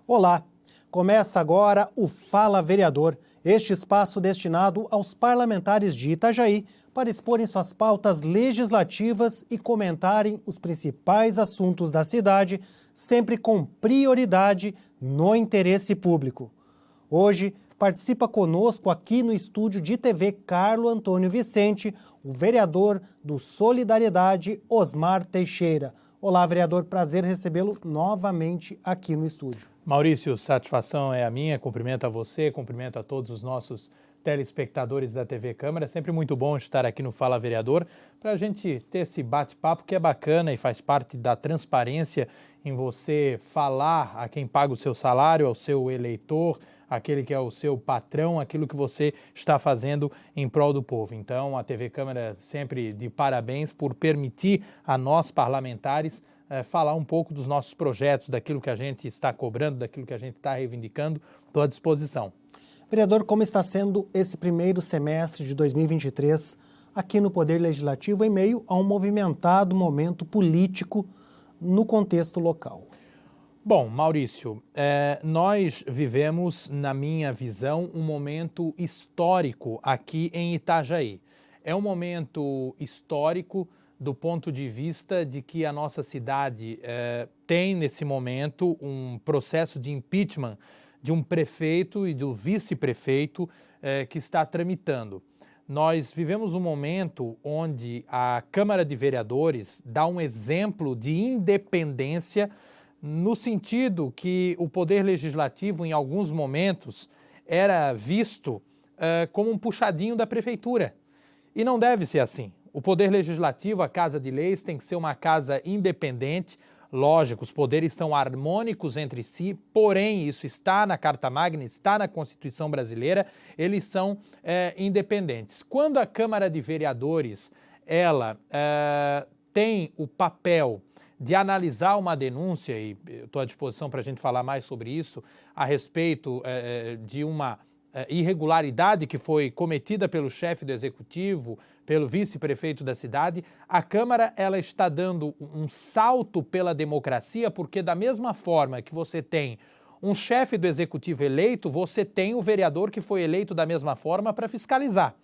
Olá, começa agora o Fala Vereador, este espaço destinado aos parlamentares de Itajaí para exporem suas pautas legislativas e comentarem os principais assuntos da cidade, sempre com prioridade no interesse público. Hoje participa conosco aqui no estúdio de TV Carlo Antônio Vicente, o vereador do Solidariedade, Osmar Teixeira. Olá, vereador, prazer recebê-lo novamente aqui no estúdio. Maurício, satisfação é a minha, cumprimento a você, cumprimento a todos os nossos telespectadores da TV Câmara. É sempre muito bom estar aqui no Fala Vereador para a gente ter esse bate-papo que é bacana e faz parte da transparência em você falar a quem paga o seu salário, ao seu eleitor, aquele que é o seu patrão, aquilo que você está fazendo em prol do povo. Então, a TV Câmara sempre de parabéns por permitir a nós parlamentares falar um pouco dos nossos projetos, daquilo que a gente está cobrando, daquilo que a gente está reivindicando. Estou à disposição. Vereador, como está sendo esse primeiro semestre de 2023 aqui no Poder Legislativo em meio a um movimentado momento político no contexto local? Bom, Maurício, nós vivemos, na minha visão, um momento histórico aqui em Itajaí. É um momento histórico do ponto de vista de que a nossa cidade tem, nesse momento, um processo de impeachment de um prefeito e do vice-prefeito que está tramitando. Nós vivemos um momento onde a Câmara de Vereadores dá um exemplo de independência no sentido que o Poder Legislativo, em alguns momentos, era visto como um puxadinho da Prefeitura. E não deve ser assim. O Poder Legislativo, a Casa de Leis, tem que ser uma casa independente. Lógico, os poderes são harmônicos entre si, porém, isso está na Carta Magna, está na Constituição Brasileira, eles são independentes. Quando a Câmara de Vereadores, ela tem o papel de analisar uma denúncia, e estou à disposição para a gente falar mais sobre isso, a respeito de uma irregularidade que foi cometida pelo chefe do Executivo, pelo vice-prefeito da cidade, a Câmara ela está dando um salto pela democracia, porque da mesma forma que você tem um chefe do Executivo eleito, você tem o vereador que foi eleito da mesma forma para fiscalizar.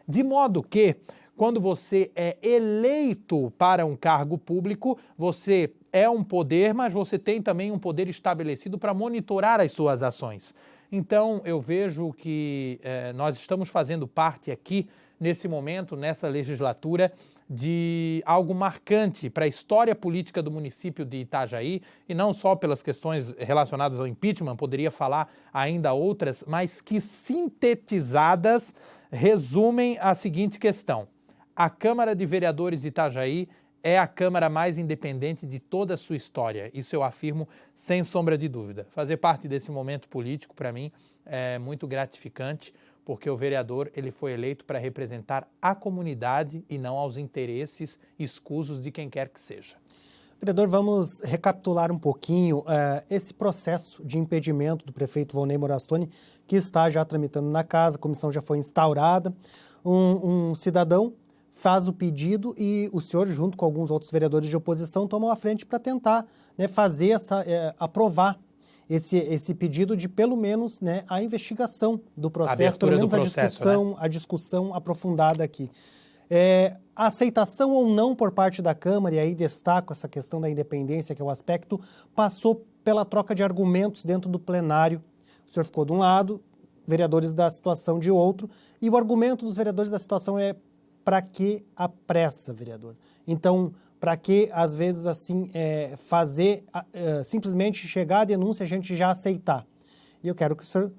De modo que, quando você é eleito para um cargo público, você é um poder, mas você tem também um poder estabelecido para monitorar as suas ações. Então, eu vejo que nós estamos fazendo parte aqui, nesse momento, nessa legislatura, de algo marcante para a história política do município de Itajaí, e não só pelas questões relacionadas ao impeachment, poderia falar ainda outras, mas que sintetizadas resumem a seguinte questão. A Câmara de Vereadores de Itajaí é a Câmara mais independente de toda a sua história. Isso eu afirmo sem sombra de dúvida. Fazer parte desse momento político, para mim, é muito gratificante, porque o vereador ele foi eleito para representar a comunidade e não aos interesses escusos de quem quer que seja. Vereador, vamos recapitular um pouquinho esse processo de impedimento do prefeito Volney Morastoni, que está já tramitando na casa, a comissão já foi instaurada. Um cidadão faz o pedido e o senhor, junto com alguns outros vereadores de oposição, tomam a frente para tentar fazer aprovar esse pedido de, pelo menos, a investigação do processo, pelo menos a discussão aprofundada aqui. A aceitação ou não por parte da Câmara, e aí destaco essa questão da independência, que é o aspecto, passou pela troca de argumentos dentro do plenário. O senhor ficou de um lado, vereadores da situação de outro, e o argumento dos vereadores da situação é: para que a pressa, vereador? Então, para que, às vezes, assim, simplesmente chegar a denúncia e a gente já aceitar? E eu quero que o senhor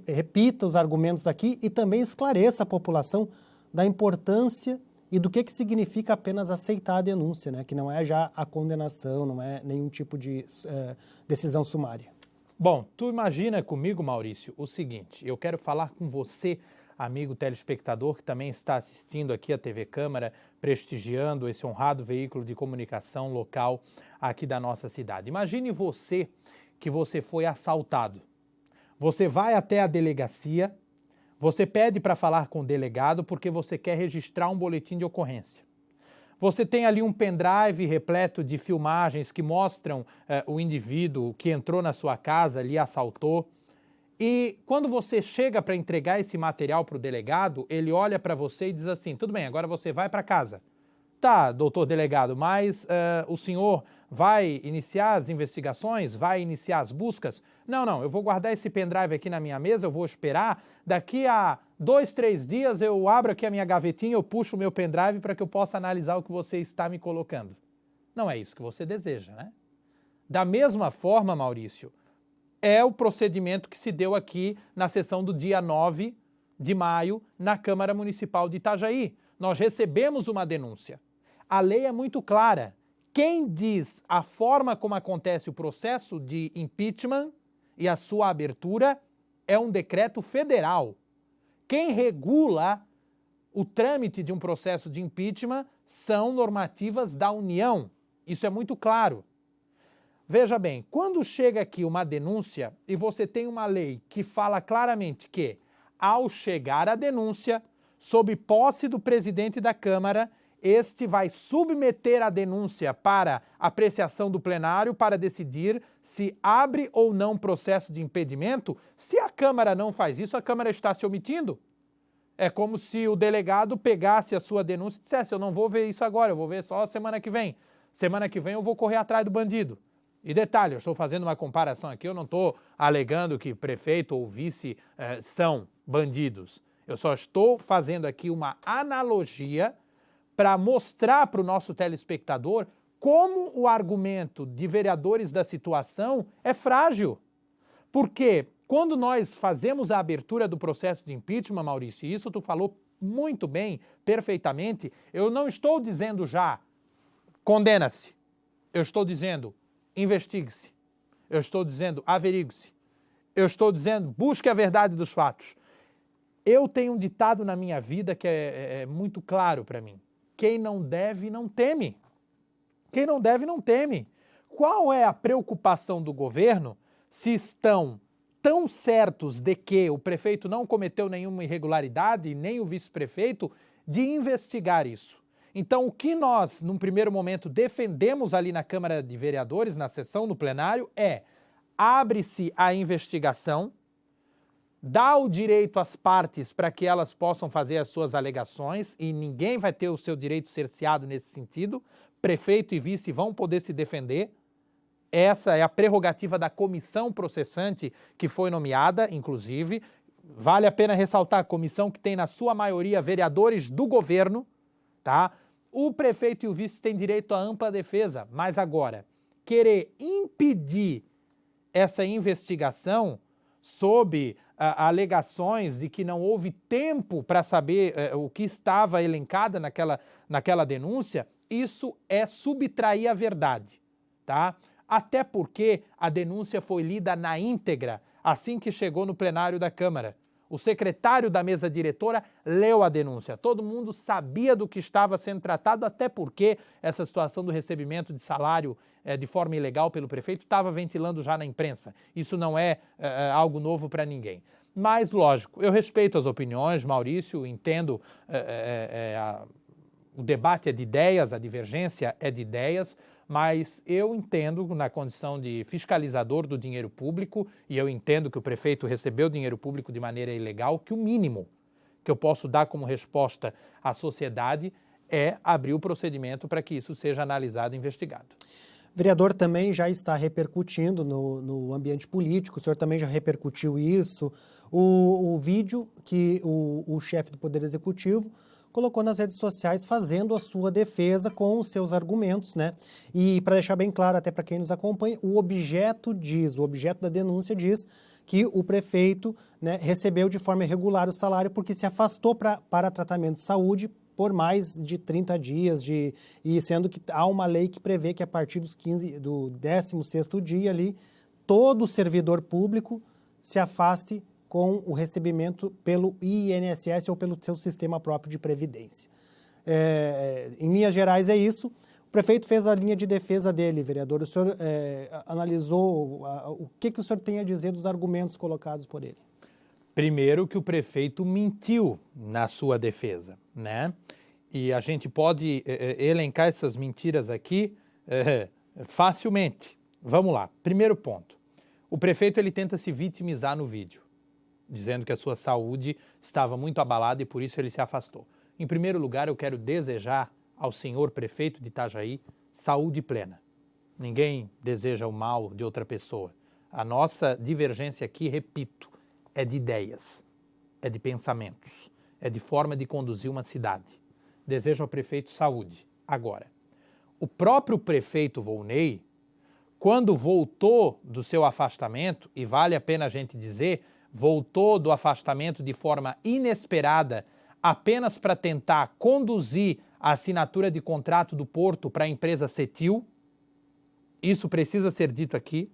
repita os argumentos aqui e também esclareça a população da importância e do que significa apenas aceitar a denúncia, que não é já a condenação, não é nenhum tipo de decisão sumária. Bom, tu imagina comigo, Maurício, o seguinte: eu quero falar com você, amigo telespectador que também está assistindo aqui a TV Câmara, prestigiando esse honrado veículo de comunicação local aqui da nossa cidade. Imagine você que você foi assaltado. Você vai até a delegacia, você pede para falar com o delegado porque você quer registrar um boletim de ocorrência. Você tem ali um pendrive repleto de filmagens que mostram o indivíduo que entrou na sua casa, lhe assaltou. E quando você chega para entregar esse material para o delegado, ele olha para você e diz assim, tudo bem, agora você vai para casa. Tá, doutor delegado, mas o senhor vai iniciar as investigações? Vai iniciar as buscas? Não, eu vou guardar esse pendrive aqui na minha mesa, eu vou esperar. Daqui a 2, 3 dias eu abro aqui a minha gavetinha, eu puxo o meu pendrive para que eu possa analisar o que você está me colocando. Não é isso que você deseja, né? Da mesma forma, Maurício, é o procedimento que se deu aqui na sessão do dia 9 de maio na Câmara Municipal de Itajaí. Nós recebemos uma denúncia. A lei é muito clara. Quem diz a forma como acontece o processo de impeachment e a sua abertura é um decreto federal. Quem regula o trâmite de um processo de impeachment são normativas da União. Isso é muito claro. Veja bem, quando chega aqui uma denúncia e você tem uma lei que fala claramente que, ao chegar a denúncia, sob posse do presidente da Câmara, este vai submeter a denúncia para apreciação do plenário para decidir se abre ou não processo de impedimento. Se a Câmara não faz isso, a Câmara está se omitindo. É como se o delegado pegasse a sua denúncia e dissesse, eu não vou ver isso agora, eu vou ver só semana que vem. Semana que vem eu vou correr atrás do bandido. E detalhe, eu estou fazendo uma comparação aqui, eu não estou alegando que prefeito ou vice são bandidos. Eu só estou fazendo aqui uma analogia para mostrar para o nosso telespectador como o argumento de vereadores da situação é frágil. Porque quando nós fazemos a abertura do processo de impeachment, Maurício, e isso tu falou muito bem, perfeitamente, eu não estou dizendo já condena-se. Eu estou dizendo investigue-se. Eu estou dizendo averigue-se. Eu estou dizendo busque a verdade dos fatos. Eu tenho um ditado na minha vida que é muito claro para mim. Quem não deve, não teme. Quem não deve, não teme. Qual é a preocupação do governo se estão tão certos de que o prefeito não cometeu nenhuma irregularidade, nem o vice-prefeito, de investigar isso? Então, o que nós, num primeiro momento, defendemos ali na Câmara de Vereadores, na sessão, no plenário, é abre-se a investigação, dá o direito às partes para que elas possam fazer as suas alegações e ninguém vai ter o seu direito cerceado nesse sentido. Prefeito e vice vão poder se defender. Essa é a prerrogativa da comissão processante que foi nomeada, inclusive. Vale a pena ressaltar a comissão que tem na sua maioria vereadores do governo, tá? O prefeito e o vice têm direito à ampla defesa, mas agora, querer impedir essa investigação sob alegações de que não houve tempo para saber o que estava elencada naquela denúncia, isso é subtrair a verdade, tá? Até porque a denúncia foi lida na íntegra assim que chegou no plenário da Câmara. O secretário da mesa diretora leu a denúncia. Todo mundo sabia do que estava sendo tratado, até porque essa situação do recebimento de salário de forma ilegal pelo prefeito estava ventilando já na imprensa. Isso não é algo novo para ninguém. Mas, lógico, eu respeito as opiniões, Maurício, entendo o debate é de ideias, a divergência é de ideias, mas eu entendo, na condição de fiscalizador do dinheiro público, e eu entendo que o prefeito recebeu dinheiro público de maneira ilegal, que o mínimo que eu posso dar como resposta à sociedade é abrir o procedimento para que isso seja analisado e investigado. O vereador também já está repercutindo no ambiente político, o senhor também já repercutiu isso, o vídeo que o chefe do Poder Executivo colocou nas redes sociais fazendo a sua defesa com os seus argumentos, né? E para deixar bem claro até para quem nos acompanha, o objeto da denúncia diz que o prefeito, né, recebeu de forma irregular o salário porque se afastou para tratamento de saúde por mais de 30 dias, e sendo que há uma lei que prevê que a partir do 16º dia ali, todo servidor público se afaste com o recebimento pelo INSS ou pelo seu sistema próprio de previdência. Em linhas gerais é isso. O prefeito fez a linha de defesa dele, vereador. O senhor analisou o que o senhor tem a dizer dos argumentos colocados por ele? Primeiro que o prefeito mentiu na sua defesa, né? E a gente pode elencar essas mentiras aqui facilmente. Vamos lá. Primeiro ponto. O prefeito ele tenta se vitimizar no vídeo, dizendo que a sua saúde estava muito abalada e por isso ele se afastou. Em primeiro lugar, eu quero desejar ao senhor prefeito de Itajaí saúde plena. Ninguém deseja o mal de outra pessoa. A nossa divergência aqui, repito, é de ideias, é de pensamentos, é de forma de conduzir uma cidade. Desejo ao prefeito saúde. Agora, o próprio prefeito Volney, quando voltou do seu afastamento, e vale a pena a gente dizer, voltou do afastamento de forma inesperada, apenas para tentar conduzir a assinatura de contrato do Porto para a empresa Cetil. Isso precisa ser dito aqui.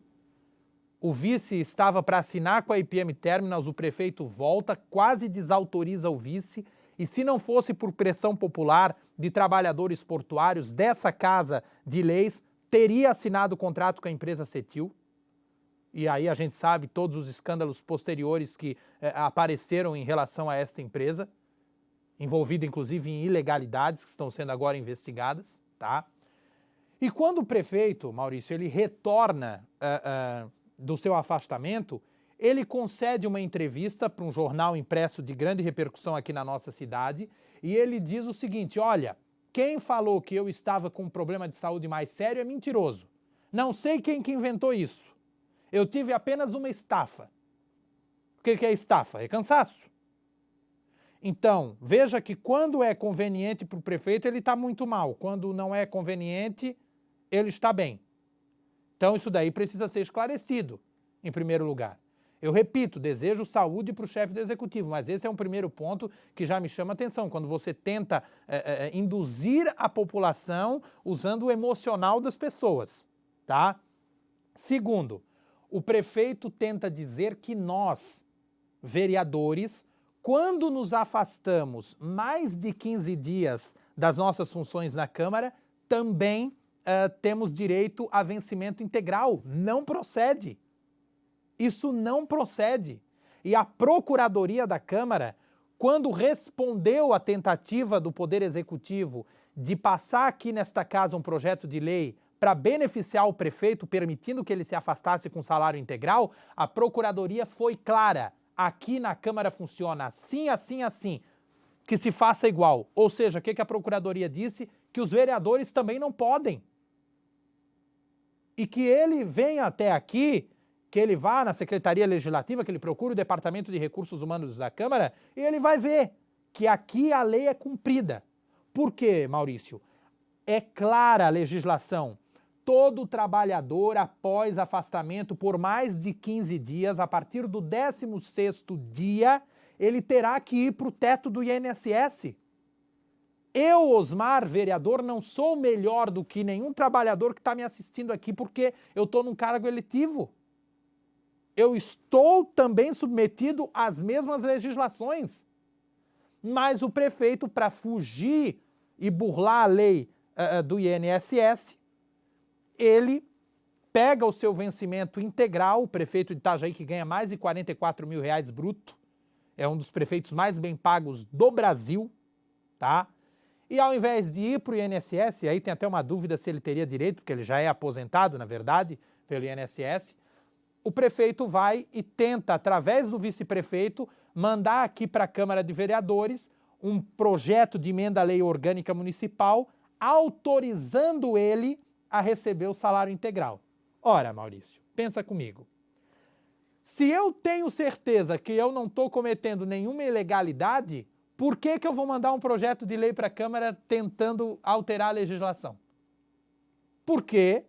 O vice estava para assinar com a IPM Terminals, o prefeito volta, quase desautoriza o vice, e se não fosse por pressão popular de trabalhadores portuários dessa casa de leis, teria assinado o contrato com a empresa Cetil. E aí a gente sabe todos os escândalos posteriores que apareceram em relação a esta empresa, envolvida inclusive em ilegalidades que estão sendo agora investigadas, tá? E quando o prefeito, Maurício, ele retorna do seu afastamento, ele concede uma entrevista para um jornal impresso de grande repercussão aqui na nossa cidade e ele diz o seguinte: olha, quem falou que eu estava com um problema de saúde mais sério é mentiroso. Não sei quem que inventou isso. Eu tive apenas uma estafa. O que é estafa? É cansaço. Então, veja que quando é conveniente para o prefeito, ele está muito mal. Quando não é conveniente, ele está bem. Então, isso daí precisa ser esclarecido, em primeiro lugar. Eu repito, desejo saúde para o chefe do executivo, mas esse é um primeiro ponto que já me chama a atenção, quando você tenta induzir a população usando o emocional das pessoas, tá? Segundo, o prefeito tenta dizer que nós, vereadores, quando nos afastamos mais de 15 dias das nossas funções na Câmara, também temos direito a vencimento integral. Não procede. Isso não procede. E a Procuradoria da Câmara, quando respondeu à tentativa do Poder Executivo de passar aqui nesta casa um projeto de lei para beneficiar o prefeito, permitindo que ele se afastasse com salário integral, a Procuradoria foi clara. Aqui na Câmara funciona assim, assim, assim, que se faça igual. Ou seja, o que a Procuradoria disse? Que os vereadores também não podem. E que ele venha até aqui, que ele vá na Secretaria Legislativa, que ele procure o Departamento de Recursos Humanos da Câmara, e ele vai ver que aqui a lei é cumprida. Por quê, Maurício? É clara a legislação. Todo trabalhador, após afastamento por mais de 15 dias, a partir do 16º dia, ele terá que ir para o teto do INSS. Eu, Osmar, vereador, não sou melhor do que nenhum trabalhador que está me assistindo aqui porque eu estou num cargo eletivo. Eu estou também submetido às mesmas legislações. Mas o prefeito, para fugir e burlar a lei do INSS, ele pega o seu vencimento integral, o prefeito de Itajaí que ganha mais de 44 mil reais bruto, é um dos prefeitos mais bem pagos do Brasil, tá? E ao invés de ir para o INSS, aí tem até uma dúvida se ele teria direito, porque ele já é aposentado, na verdade, pelo INSS, o prefeito vai e tenta, através do vice-prefeito, mandar aqui para a Câmara de Vereadores um projeto de emenda à lei orgânica municipal, autorizando ele a receber o salário integral. Ora, Maurício, pensa comigo. Se eu tenho certeza que eu não estou cometendo nenhuma ilegalidade, por que eu vou mandar um projeto de lei para a Câmara tentando alterar a legislação? Porque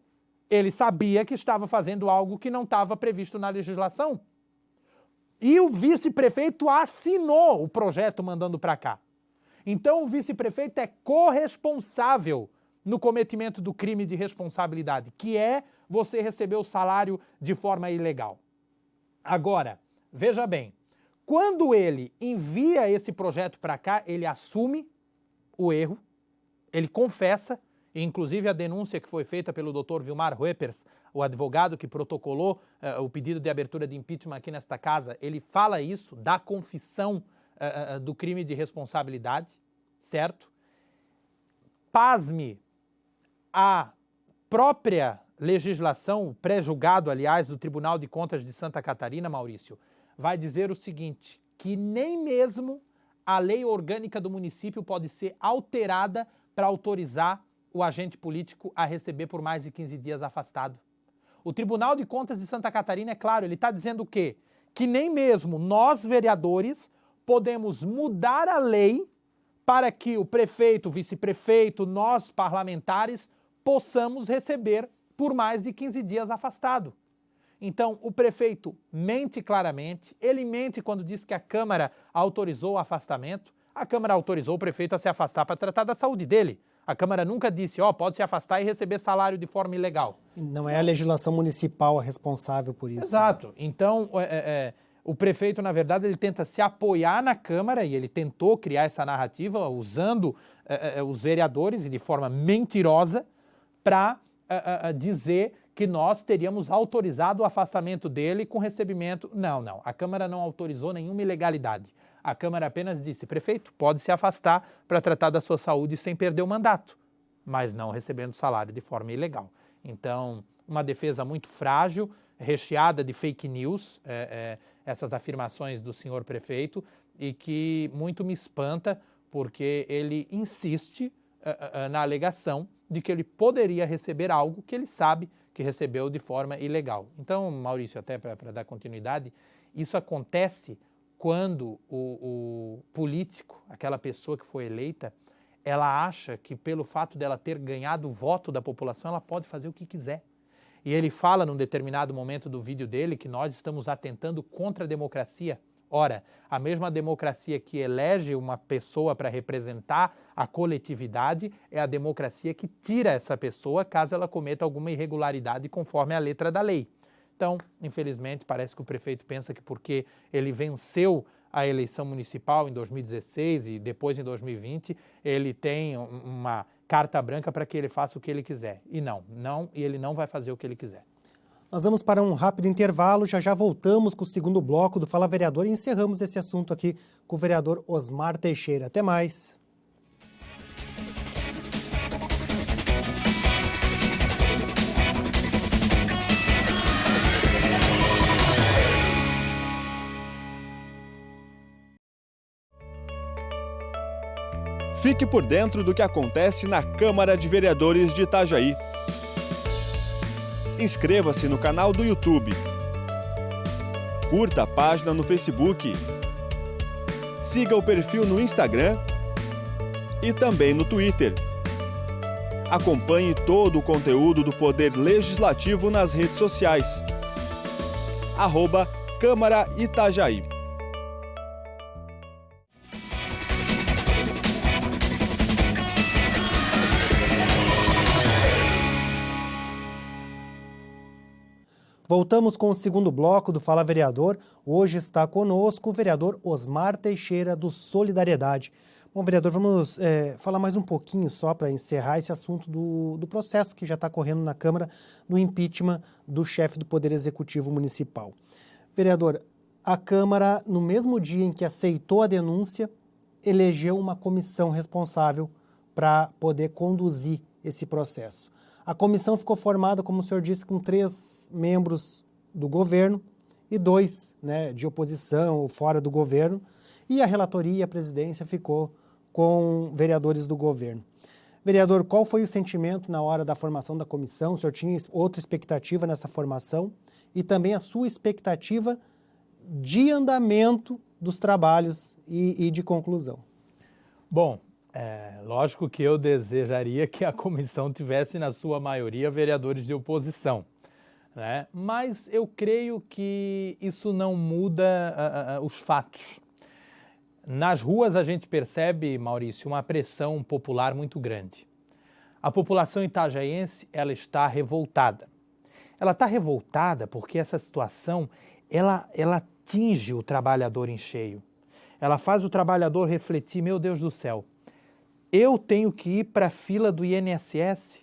ele sabia que estava fazendo algo que não estava previsto na legislação. E o vice-prefeito assinou o projeto mandando para cá. Então o vice-prefeito é corresponsável no cometimento do crime de responsabilidade, que é você receber o salário de forma ilegal. Agora, veja bem, quando ele envia esse projeto para cá, ele assume o erro, ele confessa, e inclusive a denúncia que foi feita pelo Dr. Vilmar Ruepers, o advogado que protocolou o pedido de abertura de impeachment aqui nesta casa, ele fala isso, da confissão do crime de responsabilidade, certo? pasme, a própria legislação, o pré-julgado, aliás, do Tribunal de Contas de Santa Catarina, Maurício, vai dizer o seguinte, que nem mesmo a lei orgânica do município pode ser alterada para autorizar o agente político a receber por mais de 15 dias afastado. O Tribunal de Contas de Santa Catarina, é claro, ele está dizendo o quê? Que nem mesmo nós, vereadores, podemos mudar a lei para que o prefeito, o vice-prefeito, nós, parlamentares, possamos receber por mais de 15 dias afastado. Então, o prefeito mente claramente, ele mente quando diz que a Câmara autorizou o afastamento, a Câmara autorizou o prefeito a se afastar para tratar da saúde dele. A Câmara nunca disse, pode se afastar e receber salário de forma ilegal. Não é a legislação municipal a responsável por isso. Exato. Então, o prefeito, na verdade, ele tenta se apoiar na Câmara e ele tentou criar essa narrativa usando os vereadores e de forma mentirosa para dizer que nós teríamos autorizado o afastamento dele com recebimento. Não. A Câmara não autorizou nenhuma ilegalidade. A Câmara apenas disse, prefeito, pode se afastar para tratar da sua saúde sem perder o mandato, mas não recebendo salário de forma ilegal. Então, uma defesa muito frágil, recheada de fake news, essas afirmações do senhor prefeito, e que muito me espanta, porque ele insiste na alegação de que ele poderia receber algo que ele sabe que recebeu de forma ilegal. Então, Maurício, até para dar continuidade, isso acontece quando o político, aquela pessoa que foi eleita, ela acha que pelo fato dela ter ganhado o voto da população, ela pode fazer o que quiser. E ele fala num determinado momento do vídeo dele que nós estamos atentando contra a democracia. Ora, a mesma democracia que elege uma pessoa para representar a coletividade é a democracia que tira essa pessoa caso ela cometa alguma irregularidade conforme a letra da lei. Então, infelizmente, parece que o prefeito pensa que porque ele venceu a eleição municipal em 2016 e depois em 2020, ele tem uma carta branca para que ele faça o que ele quiser. E ele não vai fazer o que ele quiser. Nós vamos para um rápido intervalo, já voltamos com o segundo bloco do Fala Vereador e encerramos esse assunto aqui com o vereador Osmar Teixeira. Até mais. Fique por dentro do que acontece na Câmara de Vereadores de Itajaí. Inscreva-se no canal do YouTube. Curta a página no Facebook. Siga o perfil no Instagram e também no Twitter. Acompanhe todo o conteúdo do Poder Legislativo nas redes sociais. @Câmara Itajaí. Voltamos com o segundo bloco do Fala Vereador. Hoje está conosco o vereador Osmar Teixeira, do Solidariedade. Bom, vereador, vamos falar mais um pouquinho só para encerrar esse assunto do processo que já está correndo na Câmara do impeachment do chefe do Poder Executivo Municipal. Vereador, a Câmara, no mesmo dia em que aceitou a denúncia, elegeu uma comissão responsável para poder conduzir esse processo. A comissão ficou formada, como o senhor disse, com 3 membros do governo e 2 de oposição ou fora do governo, e a relatoria e a presidência ficou com vereadores do governo. Vereador, qual foi o sentimento na hora da formação da comissão? O senhor tinha outra expectativa nessa formação? E também a sua expectativa de andamento dos trabalhos e de conclusão? Bom, lógico que eu desejaria que a comissão tivesse, na sua maioria, vereadores de oposição, né? Mas eu creio que isso não muda os fatos. Nas ruas a gente percebe, Maurício, uma pressão popular muito grande. A população itajaiense, ela está revoltada. Ela está revoltada porque essa situação, ela atinge o trabalhador em cheio. Ela faz o trabalhador refletir, meu Deus do céu, eu tenho que ir para a fila do INSS,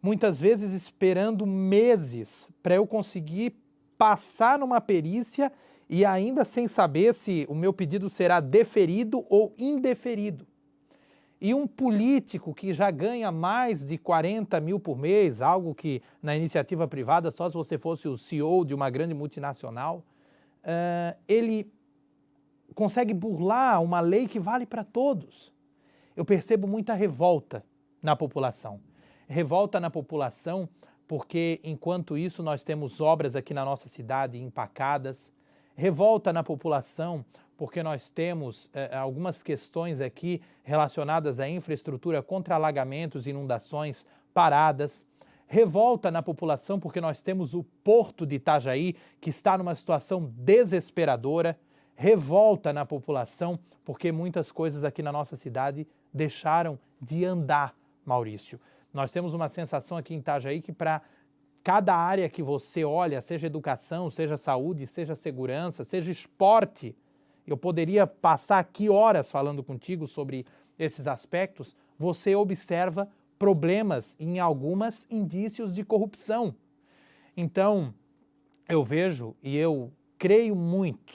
muitas vezes esperando meses para eu conseguir passar numa perícia e ainda sem saber se o meu pedido será deferido ou indeferido. e um político que já ganha mais de 40 mil por mês, algo que na iniciativa privada, só se você fosse o CEO de uma grande multinacional, ele consegue burlar uma lei que vale para todos. Eu percebo muita revolta na população. Revolta na população porque, enquanto isso, nós temos obras aqui na nossa cidade empacadas. Revolta na população porque nós temos algumas questões aqui relacionadas à infraestrutura contra alagamentos e inundações paradas. Revolta na população porque nós temos o Porto de Itajaí, que está numa situação desesperadora. Revolta na população porque muitas coisas aqui na nossa cidade deixaram de andar, Maurício. Nós temos uma sensação aqui em Itajaí que para cada área que você olha, seja educação, seja saúde, seja segurança, seja esporte, eu poderia passar aqui horas falando contigo sobre esses aspectos, você observa problemas em algumas indícios de corrupção. Então, eu vejo e eu creio muito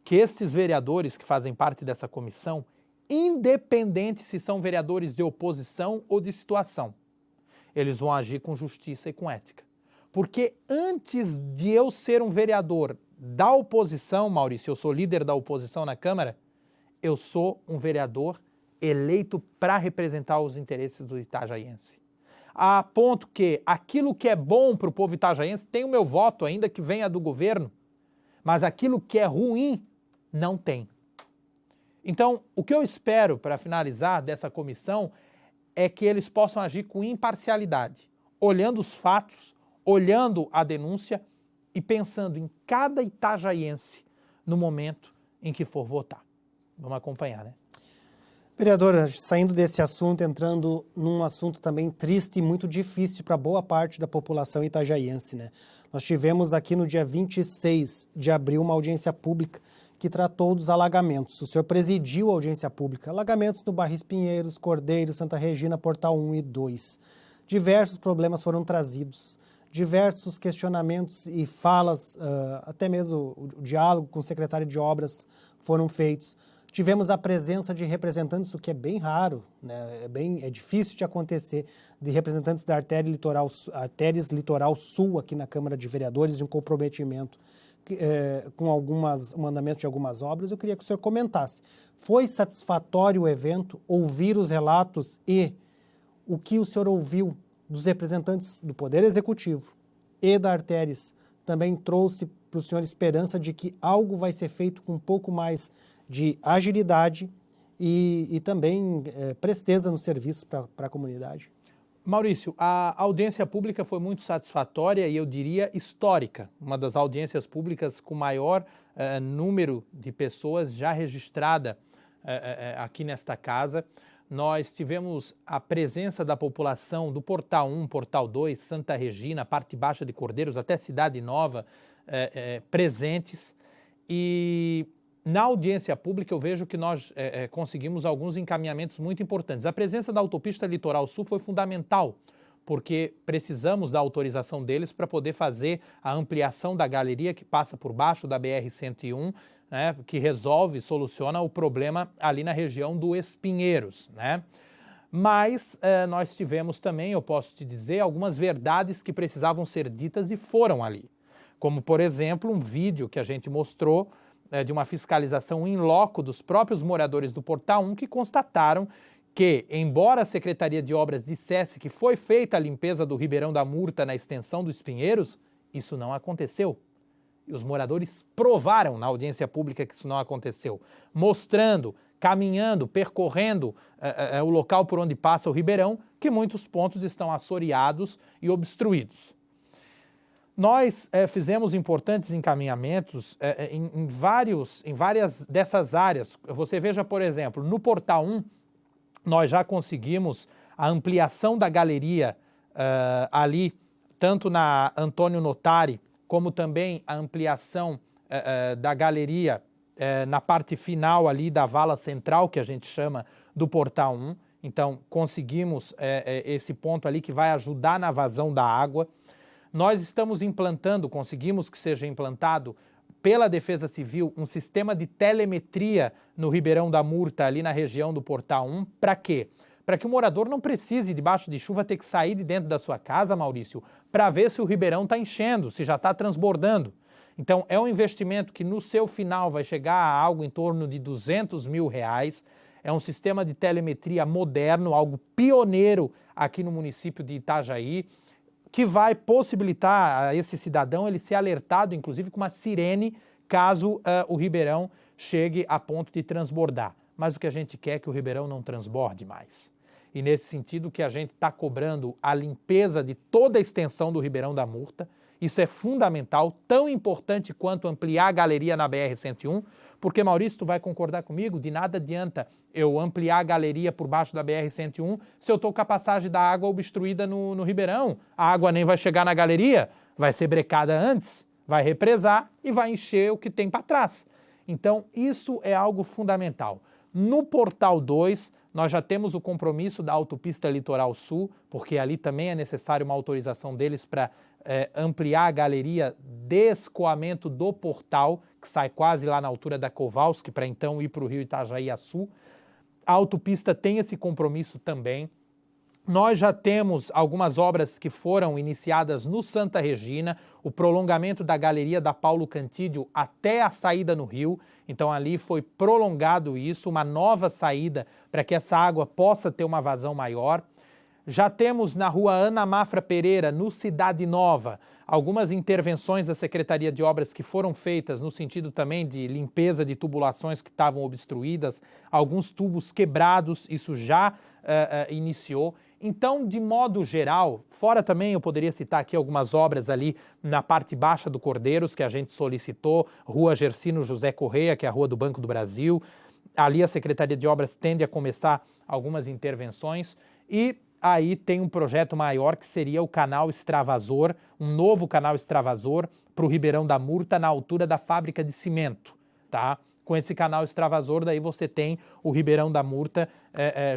que esses vereadores que fazem parte dessa comissão, independente se são vereadores de oposição ou de situação, eles vão agir com justiça e com ética. Porque antes de eu ser um vereador da oposição, Maurício, eu sou líder da oposição na Câmara, eu sou um vereador eleito para representar os interesses do itajaiense. A ponto que aquilo que é bom para o povo itajaiense tem o meu voto, ainda que venha do governo, mas aquilo que é ruim não tem. Então, o que eu espero para finalizar dessa comissão é que eles possam agir com imparcialidade, olhando os fatos, olhando a denúncia e pensando em cada itajaiense no momento em que for votar. Vamos acompanhar, né? Vereadora, saindo desse assunto, entrando num assunto também triste e muito difícil para boa parte da população itajaiense, né? Nós tivemos aqui no dia 26 de abril uma audiência pública que tratou dos alagamentos. O senhor presidiu a audiência pública. Alagamentos no Barris Pinheiros, Cordeiro, Santa Regina, Portal 1 e 2. Diversos problemas foram trazidos. Diversos questionamentos e falas, até mesmo o diálogo com o secretário de Obras foram feitos. Tivemos a presença de representantes, o que é bem raro, né? É difícil de acontecer, de representantes da Artéries Litoral Sul aqui na Câmara de Vereadores, de um comprometimento com o andamento de algumas obras. Eu queria que o senhor comentasse. Foi satisfatório o evento, ouvir os relatos e o que o senhor ouviu dos representantes do Poder Executivo e da Artéries também trouxe para o senhor esperança de que algo vai ser feito com um pouco mais de agilidade e também presteza no serviço para a comunidade? Maurício, a audiência pública foi muito satisfatória e eu diria histórica. Uma das audiências públicas com maior número de pessoas já registrada aqui nesta casa. Nós tivemos a presença da população do Portal 1, Portal 2, Santa Regina, parte baixa de Cordeiros, até Cidade Nova, presentes. E na audiência pública eu vejo que nós conseguimos alguns encaminhamentos muito importantes. A presença da Autopista Litoral Sul foi fundamental, porque precisamos da autorização deles para poder fazer a ampliação da galeria que passa por baixo da BR-101, né, que soluciona o problema ali na região do Espinheiros, né? Mas nós tivemos também, eu posso te dizer, algumas verdades que precisavam ser ditas e foram ali. Como, por exemplo, um vídeo que a gente mostrou de uma fiscalização in loco dos próprios moradores do Portal 1 que constataram que, embora a Secretaria de Obras dissesse que foi feita a limpeza do Ribeirão da Murta na extensão dos Pinheiros, isso não aconteceu. E os moradores provaram na audiência pública que isso não aconteceu, mostrando, caminhando, percorrendo o local por onde passa o Ribeirão, que muitos pontos estão assoreados e obstruídos. Nós fizemos importantes encaminhamentos em várias dessas áreas. Você veja, por exemplo, no Portal 1, nós já conseguimos a ampliação da galeria ali, tanto na Antônio Notari, como também a ampliação da galeria na parte final ali da vala central, que a gente chama do Portal 1. Então, conseguimos esse ponto ali que vai ajudar na vazão da água. Nós estamos conseguimos que seja implantado pela Defesa Civil um sistema de telemetria no Ribeirão da Murta, ali na região do Portal 1. Para quê? Para que o morador não precise, debaixo de chuva, ter que sair de dentro da sua casa, Maurício, para ver se o Ribeirão está enchendo, se já está transbordando. Então, é um investimento que no seu final vai chegar a algo em torno de R$200 mil. É um sistema de telemetria moderno, algo pioneiro aqui no município de Itajaí, que vai possibilitar a esse cidadão ele ser alertado, inclusive, com uma sirene, caso o Ribeirão chegue a ponto de transbordar. Mas o que a gente quer é que o Ribeirão não transborde mais. E nesse sentido que a gente está cobrando a limpeza de toda a extensão do Ribeirão da Murta. Isso é fundamental, tão importante quanto ampliar a galeria na BR-101, porque, Maurício, tu vai concordar comigo, de nada adianta eu ampliar a galeria por baixo da BR-101 se eu estou com a passagem da água obstruída no Ribeirão. A água nem vai chegar na galeria, vai ser brecada antes, vai represar e vai encher o que tem para trás. Então, isso é algo fundamental. No Portal 2, nós já temos o compromisso da Autopista Litoral Sul, porque ali também é necessário uma autorização deles para ampliar a galeria de escoamento do portal, que sai quase lá na altura da Kowalski, para então ir para o rio Itajaí a sul. A autopista tem esse compromisso também. Nós já temos algumas obras que foram iniciadas no Santa Regina, o prolongamento da galeria da Paulo Cantídio até a saída no rio. Então ali foi prolongado isso, uma nova saída para que essa água possa ter uma vazão maior. Já temos na rua Ana Mafra Pereira, no Cidade Nova, algumas intervenções da Secretaria de Obras que foram feitas no sentido também de limpeza de tubulações que estavam obstruídas, alguns tubos quebrados, isso já iniciou. Então, de modo geral, fora também eu poderia citar aqui algumas obras ali na parte baixa do Cordeiros, que a gente solicitou, Rua Gersino José Correia, que é a rua do Banco do Brasil. Ali a Secretaria de Obras tende a começar algumas intervenções e aí tem um projeto maior que seria o canal extravasor, um novo canal extravasor para o Ribeirão da Murta na altura da fábrica de cimento, tá? Com esse canal extravasor, daí você tem o Ribeirão da Murta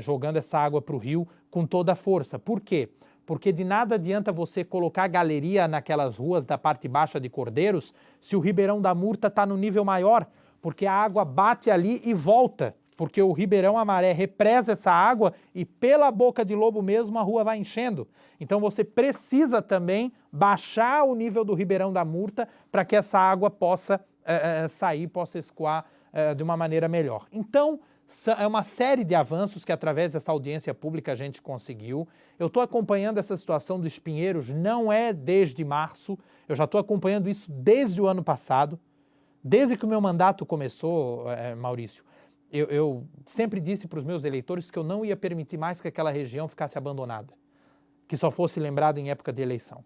jogando essa água para o rio com toda a força. Por quê? Porque de nada adianta você colocar galeria naquelas ruas da parte baixa de Cordeiros se o Ribeirão da Murta está no nível maior, porque a água bate ali e volta. Porque o Ribeirão, a maré, represa essa água e pela Boca de Lobo mesmo a rua vai enchendo. Então você precisa também baixar o nível do Ribeirão da Murta para que essa água possa sair, possa escoar de uma maneira melhor. Então, é uma série de avanços que através dessa audiência pública a gente conseguiu. Eu estou acompanhando essa situação dos Pinheiros, não é desde março, eu já estou acompanhando isso desde o ano passado. Desde que o meu mandato começou, Maurício, eu sempre disse para os meus eleitores que eu não ia permitir mais que aquela região ficasse abandonada, que só fosse lembrada em época de eleição.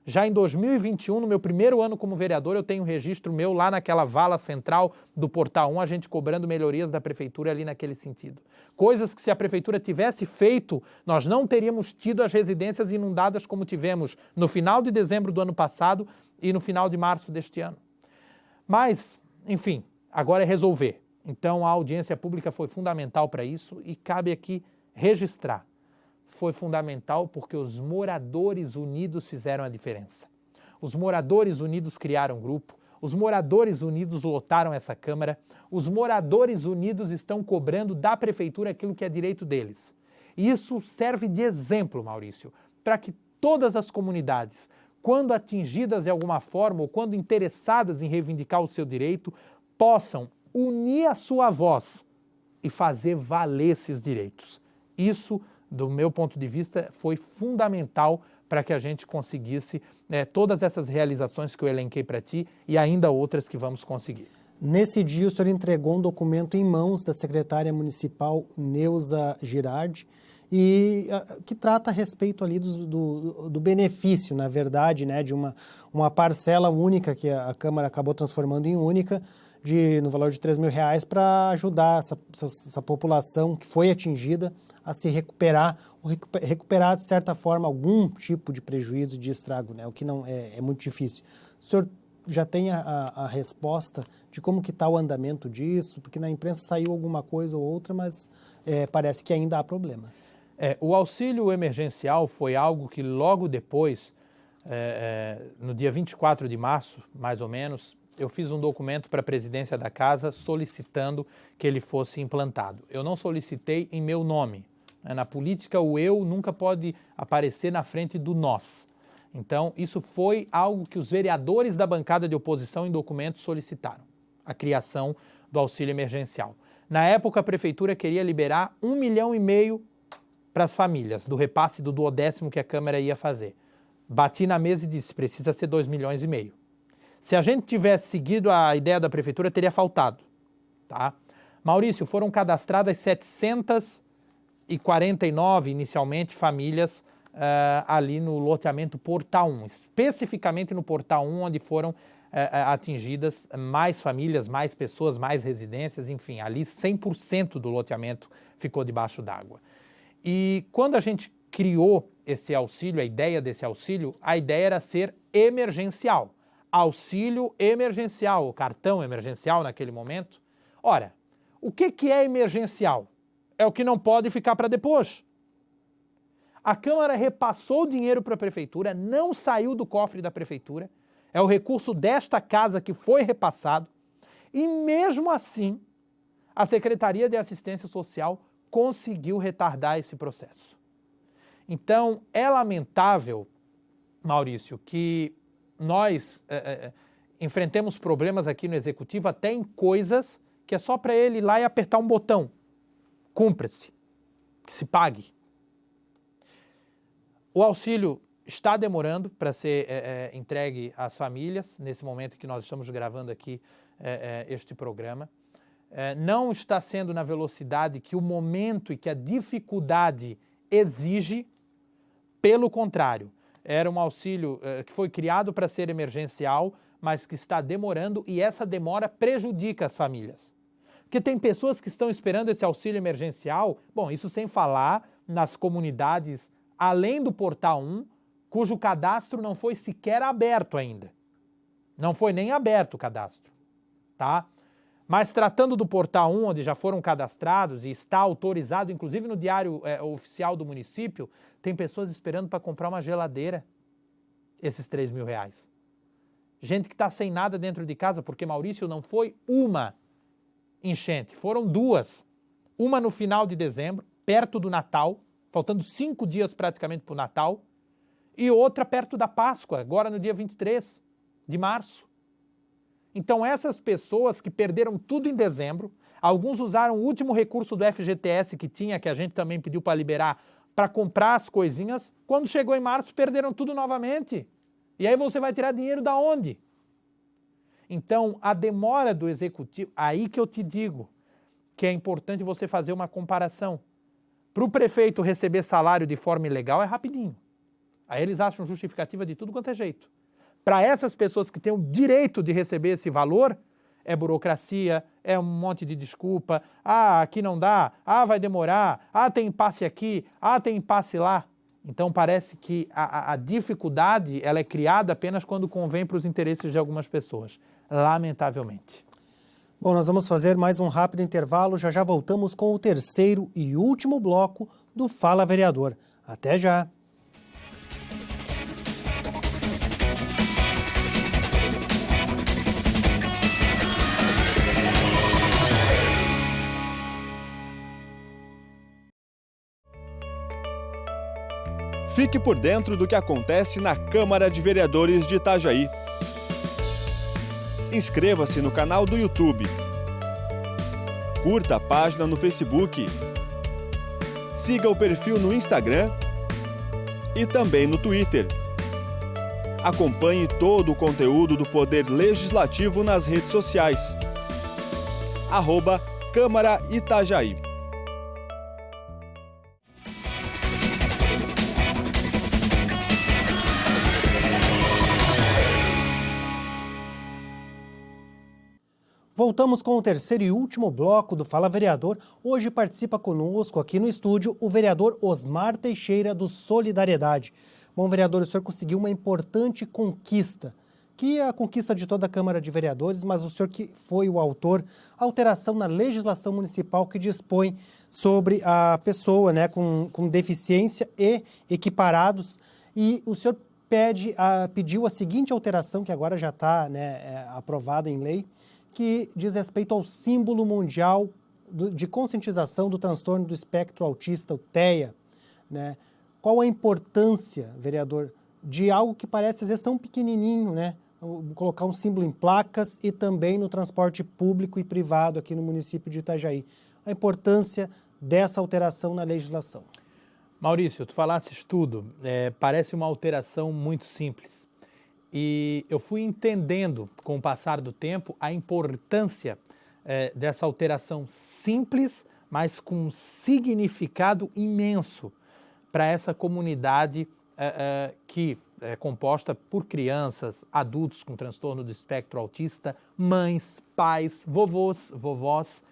Já em 2021, no meu primeiro ano como vereador, eu tenho um registro meu lá naquela vala central do Portal 1, a gente cobrando melhorias da prefeitura ali naquele sentido. Coisas que se a prefeitura tivesse feito, nós não teríamos tido as residências inundadas como tivemos no final de dezembro do ano passado e no final de março deste ano. Mas, enfim, agora é resolver. Então a audiência pública foi fundamental para isso e cabe aqui registrar. Foi fundamental porque os moradores unidos fizeram a diferença. Os moradores unidos criaram um grupo, os moradores unidos lotaram essa Câmara, os moradores unidos estão cobrando da Prefeitura aquilo que é direito deles. E isso serve de exemplo, Maurício, para que todas as comunidades, quando atingidas de alguma forma ou quando interessadas em reivindicar o seu direito, possam unir a sua voz e fazer valer esses direitos. Isso, do meu ponto de vista, foi fundamental para que a gente conseguisse todas essas realizações que eu elenquei para ti e ainda outras que vamos conseguir. Nesse dia, o senhor entregou um documento em mãos da secretária municipal Neuza Girardi, e que trata a respeito ali do benefício, na verdade, né, de uma parcela única que a Câmara acabou transformando em única, no valor de R$3 mil para ajudar essa população que foi atingida a se recuperar, recuperar de certa forma algum tipo de prejuízo, de estrago, né? O que não é muito difícil. O senhor já tem a resposta de como que está o andamento disso? Porque na imprensa saiu alguma coisa ou outra, mas parece que ainda há problemas. O auxílio emergencial foi algo que logo depois, no dia 24 de março, mais ou menos, eu fiz um documento para a presidência da casa solicitando que ele fosse implantado. Eu não solicitei em meu nome. Na política, o eu nunca pode aparecer na frente do nós. Então, isso foi algo que os vereadores da bancada de oposição em documentos solicitaram, a criação do auxílio emergencial. Na época, a prefeitura queria liberar 1,5 milhão para as famílias, do repasse do 12º que a Câmara ia fazer. Bati na mesa e disse, precisa ser 2,5 milhões. Se a gente tivesse seguido a ideia da prefeitura, teria faltado. Tá? Maurício, foram cadastradas 749, inicialmente, famílias ali no loteamento Portal 1, especificamente no Portal 1, onde foram atingidas mais famílias, mais pessoas, mais residências, enfim, ali 100% do loteamento ficou debaixo d'água. E quando a gente criou esse auxílio, a ideia desse auxílio, a ideia era ser emergencial. Auxílio emergencial, o cartão emergencial naquele momento. Ora, o que é emergencial? É o que não pode ficar para depois. A Câmara repassou o dinheiro para a Prefeitura, não saiu do cofre da Prefeitura, é o recurso desta casa que foi repassado, e mesmo assim, a Secretaria de Assistência Social conseguiu retardar esse processo. Então, é lamentável, Maurício, que nós enfrentemos problemas aqui no Executivo até em coisas que é só para ele ir lá e apertar um botão. Cumpra-se, que se pague. O auxílio está demorando para ser entregue às famílias, nesse momento que nós estamos gravando aqui este programa. Não está sendo na velocidade que o momento e que a dificuldade exige, pelo contrário. Era um auxílio que foi criado para ser emergencial, mas que está demorando e essa demora prejudica as famílias. Porque tem pessoas que estão esperando esse auxílio emergencial, bom, isso sem falar nas comunidades além do Portal 1, cujo cadastro não foi sequer aberto ainda. Não foi nem aberto o cadastro, tá? Mas tratando do Portal 1, onde já foram cadastrados e está autorizado, inclusive no diário oficial do município, tem pessoas esperando para comprar uma geladeira, esses R$3.000. Gente que está sem nada dentro de casa, porque, Maurício, não foi uma enchente, foram duas. Uma no final de dezembro, perto do Natal, faltando 5 dias praticamente para o Natal, e outra perto da Páscoa, agora no dia 23 de março. Então essas pessoas que perderam tudo em dezembro, alguns usaram o último recurso do FGTS que tinha, que a gente também pediu para liberar, para comprar as coisinhas, quando chegou em março perderam tudo novamente. E aí você vai tirar dinheiro da onde? Então a demora do Executivo, aí que eu te digo que é importante você fazer uma comparação. Para o prefeito receber salário de forma ilegal é rapidinho. Aí eles acham justificativa de tudo quanto é jeito. Para essas pessoas que têm o direito de receber esse valor, é burocracia, é um monte de desculpa. Ah, aqui não dá, ah, vai demorar, ah, tem impasse aqui, ah, tem impasse lá. Então parece que a dificuldade ela é criada apenas quando convém para os interesses de algumas pessoas, lamentavelmente. Bom, nós vamos fazer mais um rápido intervalo, já já voltamos com o terceiro e último bloco do Fala Vereador. Até já! Fique por dentro do que acontece na Câmara de Vereadores de Itajaí. Inscreva-se no canal do YouTube. Curta a página no Facebook. Siga o perfil no Instagram e também no Twitter. Acompanhe todo o conteúdo do Poder Legislativo nas redes sociais. @Câmara Itajaí. Voltamos com o terceiro e último bloco do Fala Vereador. Hoje participa conosco aqui no estúdio o vereador Osmar Teixeira, do Solidariedade. Bom, vereador, o senhor conseguiu uma importante conquista, que é a conquista de toda a Câmara de Vereadores, mas o senhor que foi o autor, alteração na legislação municipal que dispõe sobre a pessoa, né, com deficiência e equiparados. E o senhor pediu a seguinte alteração, que agora já está, né, aprovada em lei, que diz respeito ao símbolo mundial de conscientização do transtorno do espectro autista, o TEA, né? Qual a importância, vereador, de algo que parece às vezes tão pequenininho, né? Colocar um símbolo em placas e também no transporte público e privado aqui no município de Itajaí. A importância dessa alteração na legislação. Maurício, tu falasses tudo, parece uma alteração muito simples. E eu fui entendendo, com o passar do tempo, a importância dessa alteração simples, mas com um significado imenso para essa comunidade que é composta por crianças, adultos com transtorno do espectro autista, mães, pais, vovôs, vovós.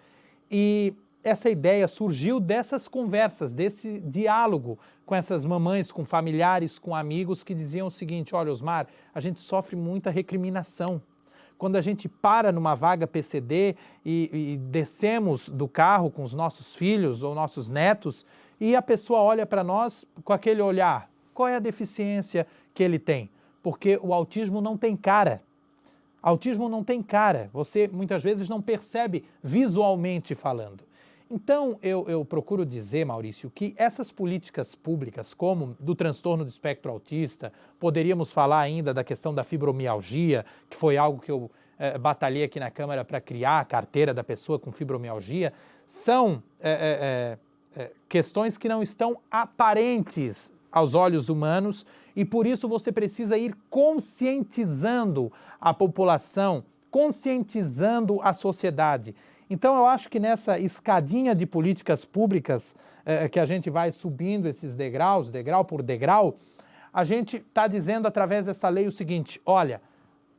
E essa ideia surgiu dessas conversas, desse diálogo com essas mamães, com familiares, com amigos que diziam o seguinte: olha, Osmar, a gente sofre muita recriminação. Quando a gente para numa vaga PCD e descemos do carro com os nossos filhos ou nossos netos e a pessoa olha para nós com aquele olhar, qual é a deficiência que ele tem? Porque o autismo não tem cara. Autismo não tem cara, você muitas vezes não percebe visualmente falando. Então, eu procuro dizer, Maurício, que essas políticas públicas, como do transtorno do espectro autista, poderíamos falar ainda da questão da fibromialgia, que foi algo que eu batalhei aqui na Câmara para criar a carteira da pessoa com fibromialgia, são questões que não estão aparentes aos olhos humanos e por isso você precisa ir conscientizando a população, conscientizando a sociedade. Então, eu acho que nessa escadinha de políticas públicas que a gente vai subindo esses degraus, degrau por degrau, a gente está dizendo através dessa lei o seguinte: olha,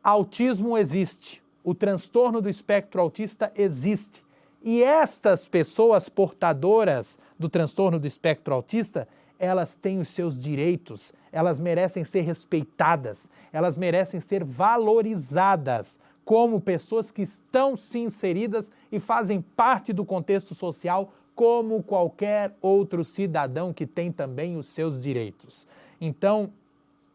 autismo existe, o transtorno do espectro autista existe. E estas pessoas portadoras do transtorno do espectro autista, elas têm os seus direitos, elas merecem ser respeitadas, elas merecem ser valorizadas como pessoas que estão se inseridas e fazem parte do contexto social como qualquer outro cidadão que tem também os seus direitos. Então,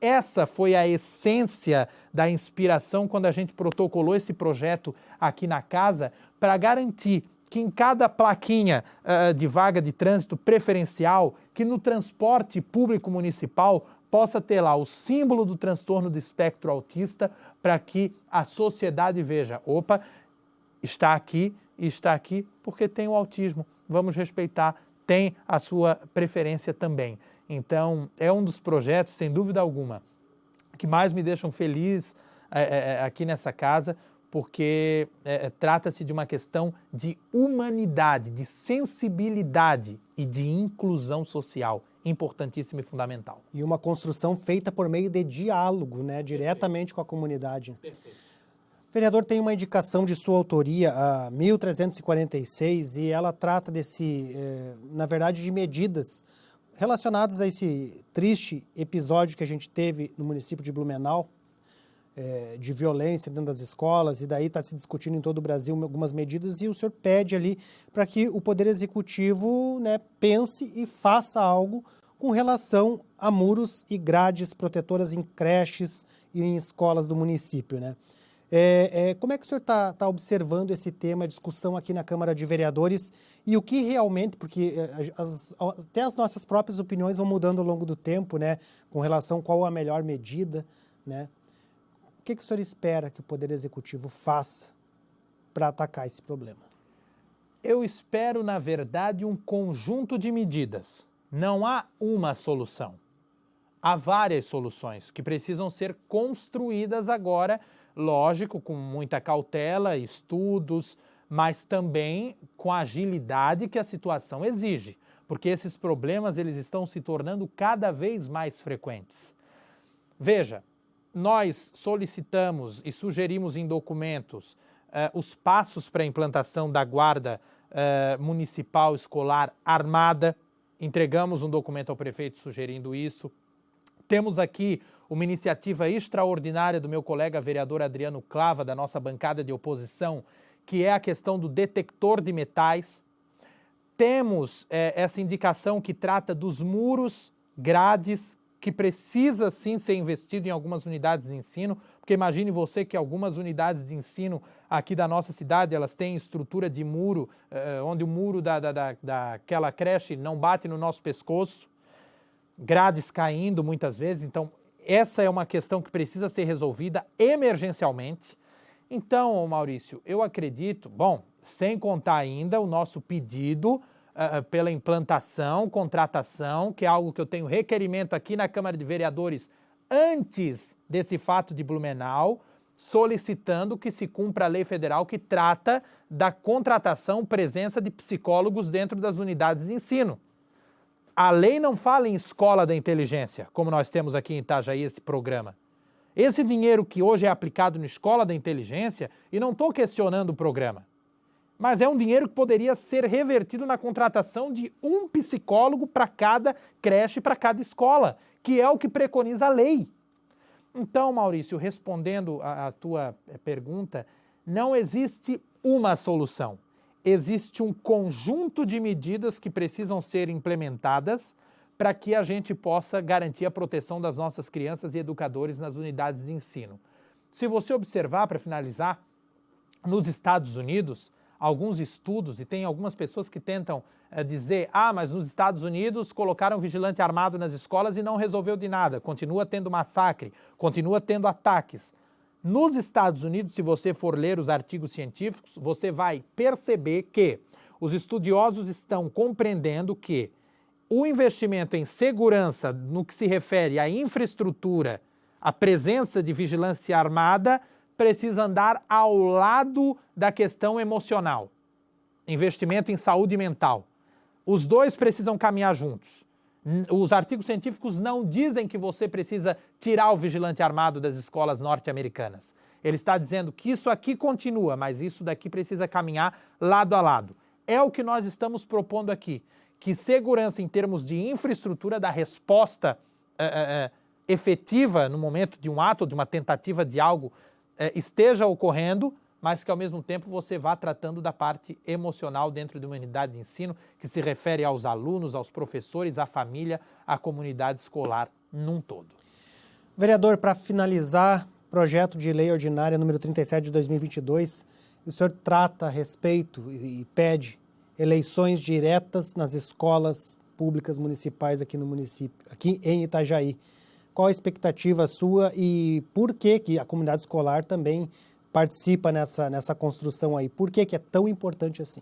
essa foi a essência da inspiração quando a gente protocolou esse projeto aqui na casa para garantir que em cada plaquinha de vaga de trânsito preferencial, que no transporte público municipal possa ter lá o símbolo do transtorno do espectro autista para que a sociedade veja, opa, está aqui porque tem o autismo, vamos respeitar, tem a sua preferência também. Então, é um dos projetos, sem dúvida alguma, que mais me deixam feliz aqui nessa casa, porque trata-se de uma questão de humanidade, de sensibilidade e de inclusão social, importantíssima e fundamental. E uma construção feita por meio de diálogo, né, diretamente com a comunidade. Perfeito. O vereador tem uma indicação de sua autoria, a 1346, e ela trata na verdade, de medidas relacionadas a esse triste episódio que a gente teve no município de Blumenau, de violência dentro das escolas, e daí está se discutindo em todo o Brasil algumas medidas, e o senhor pede ali para que o Poder Executivo, né, pense e faça algo com relação a muros e grades protetoras em creches e em escolas do município, né? Como é que o senhor está observando esse tema, a discussão aqui na Câmara de Vereadores, e o que realmente, porque até as nossas próprias opiniões vão mudando ao longo do tempo, né, com relação a qual a melhor medida, né? O que o senhor espera que o Poder Executivo faça para atacar esse problema? Eu espero, na verdade, um conjunto de medidas. Não há uma solução. Há várias soluções que precisam ser construídas agora, lógico, com muita cautela, estudos, mas também com a agilidade que a situação exige, porque esses problemas eles estão se tornando cada vez mais frequentes. Veja, nós solicitamos e sugerimos em documentos os passos para a implantação da Guarda Municipal Escolar Armada. Entregamos um documento ao prefeito sugerindo isso. Temos aqui uma iniciativa extraordinária do meu colega vereador Adriano Clava, da nossa bancada de oposição, que é a questão do detector de metais. Temos essa indicação que trata dos muros, grades que precisa sim ser investido em algumas unidades de ensino, porque imagine você que algumas unidades de ensino aqui da nossa cidade, elas têm estrutura de muro, onde o muro daquela creche não bate no nosso pescoço, grades caindo muitas vezes. Então, essa é uma questão que precisa ser resolvida emergencialmente. Então, Maurício, eu acredito, bom, sem contar ainda o nosso pedido pela implantação, contratação, que é algo que eu tenho requerimento aqui na Câmara de Vereadores antes desse fato de Blumenau, solicitando que se cumpra a lei federal que trata da contratação, presença de psicólogos dentro das unidades de ensino. A lei não fala em escola da inteligência, como nós temos aqui em Itajaí esse programa. Esse dinheiro que hoje é aplicado na escola da inteligência, e não estou questionando o programa, mas é um dinheiro que poderia ser revertido na contratação de um psicólogo para cada creche, para cada escola, que é o que preconiza a lei. Então, Maurício, respondendo à tua pergunta, não existe uma solução. Existe um conjunto de medidas que precisam ser implementadas para que a gente possa garantir a proteção das nossas crianças e educadores nas unidades de ensino. Se você observar, para finalizar, nos Estados Unidos, alguns estudos, e tem algumas pessoas que tentam dizer, mas nos Estados Unidos colocaram vigilante armado nas escolas e não resolveu de nada, continua tendo massacre, continua tendo ataques. Nos Estados Unidos, se você for ler os artigos científicos, você vai perceber que os estudiosos estão compreendendo que o investimento em segurança, no que se refere à infraestrutura, a presença de vigilância armada, precisa andar ao lado da questão emocional. Investimento em saúde mental. Os dois precisam caminhar juntos. Os artigos científicos não dizem que você precisa tirar o vigilante armado das escolas norte-americanas. Ele está dizendo que isso aqui continua, mas isso daqui precisa caminhar lado a lado. É o que nós estamos propondo aqui, que segurança em termos de infraestrutura da resposta efetiva no momento de um ato ou de uma tentativa de algo esteja ocorrendo, mas que ao mesmo tempo você vá tratando da parte emocional dentro de uma unidade de ensino, que se refere aos alunos, aos professores, à família, à comunidade escolar num todo. Vereador, para finalizar, projeto de lei ordinária número 37 de 2022, o senhor trata a respeito e pede eleições diretas nas escolas públicas municipais aqui no município, aqui em Itajaí. Qual a expectativa sua e por que a comunidade escolar também participa nessa construção aí? Por que é tão importante assim?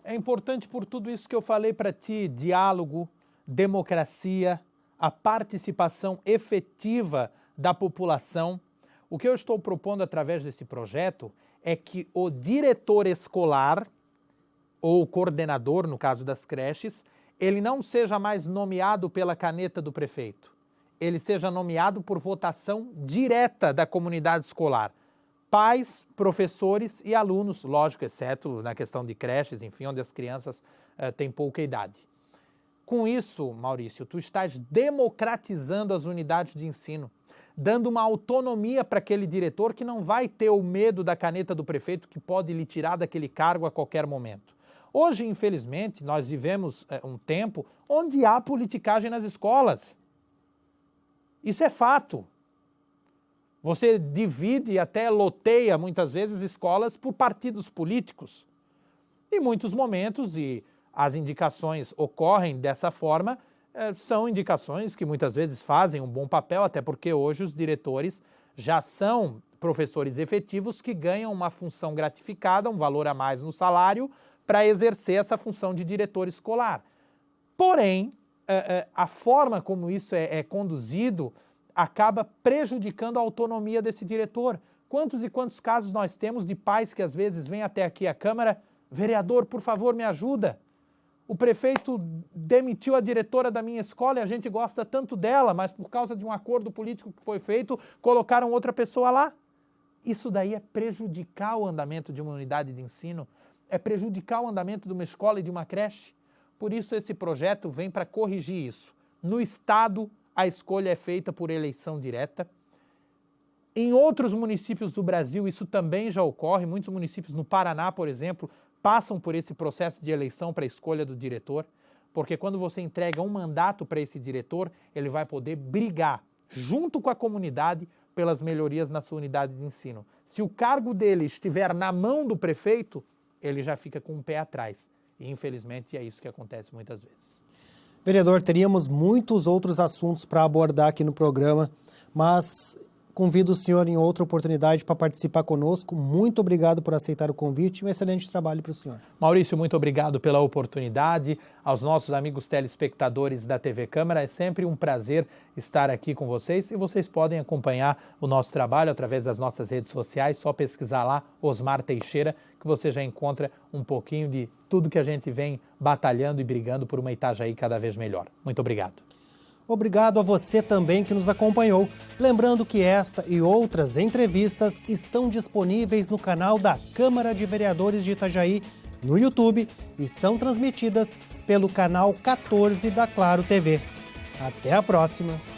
É importante por tudo isso que eu falei para ti, diálogo, democracia, a participação efetiva da população. O que eu estou propondo através desse projeto é que o diretor escolar, ou o coordenador, no caso das creches, ele não seja mais nomeado pela caneta do prefeito. Ele seja nomeado por votação direta da comunidade escolar. Pais, professores e alunos, lógico, exceto na questão de creches, enfim, onde as crianças têm pouca idade. Com isso, Maurício, tu estás democratizando as unidades de ensino, dando uma autonomia para aquele diretor que não vai ter o medo da caneta do prefeito que pode lhe tirar daquele cargo a qualquer momento. Hoje, infelizmente, nós vivemos um tempo onde há politicagem nas escolas. Isso é fato. Você divide e até loteia, muitas vezes, escolas por partidos políticos. Em muitos momentos, e as indicações ocorrem dessa forma, são indicações que muitas vezes fazem um bom papel, até porque hoje os diretores já são professores efetivos que ganham uma função gratificada, um valor a mais no salário, para exercer essa função de diretor escolar. Porém, a forma como isso é conduzido acaba prejudicando a autonomia desse diretor. Quantos e quantos casos nós temos de pais que às vezes vêm até aqui à Câmara, vereador, por favor, me ajuda. O prefeito demitiu a diretora da minha escola e a gente gosta tanto dela, mas por causa de um acordo político que foi feito, colocaram outra pessoa lá. Isso daí é prejudicar o andamento de uma unidade de ensino, é prejudicar o andamento de uma escola e de uma creche. Por isso esse projeto vem para corrigir isso. No Estado, a escolha é feita por eleição direta. Em outros municípios do Brasil, isso também já ocorre. Muitos municípios no Paraná, por exemplo, passam por esse processo de eleição para a escolha do diretor. porque quando você entrega um mandato para esse diretor, ele vai poder brigar junto com a comunidade pelas melhorias na sua unidade de ensino. Se o cargo dele estiver na mão do prefeito, ele já fica com um pé atrás. E, infelizmente, é isso que acontece muitas vezes. Vereador, teríamos muitos outros assuntos para abordar aqui no programa, mas convido o senhor em outra oportunidade para participar conosco. Muito obrigado por aceitar o convite e um excelente trabalho para o senhor. Maurício, muito obrigado pela oportunidade. Aos nossos amigos telespectadores da TV Câmara, é sempre um prazer estar aqui com vocês e vocês podem acompanhar o nosso trabalho através das nossas redes sociais, só pesquisar lá Osmar Teixeira, que você já encontra um pouquinho de tudo que a gente vem batalhando e brigando por uma Itajaí cada vez melhor. Muito obrigado. Obrigado a você também que nos acompanhou. Lembrando que esta e outras entrevistas estão disponíveis no canal da Câmara de Vereadores de Itajaí no YouTube e são transmitidas pelo canal 14 da Claro TV. Até a próxima!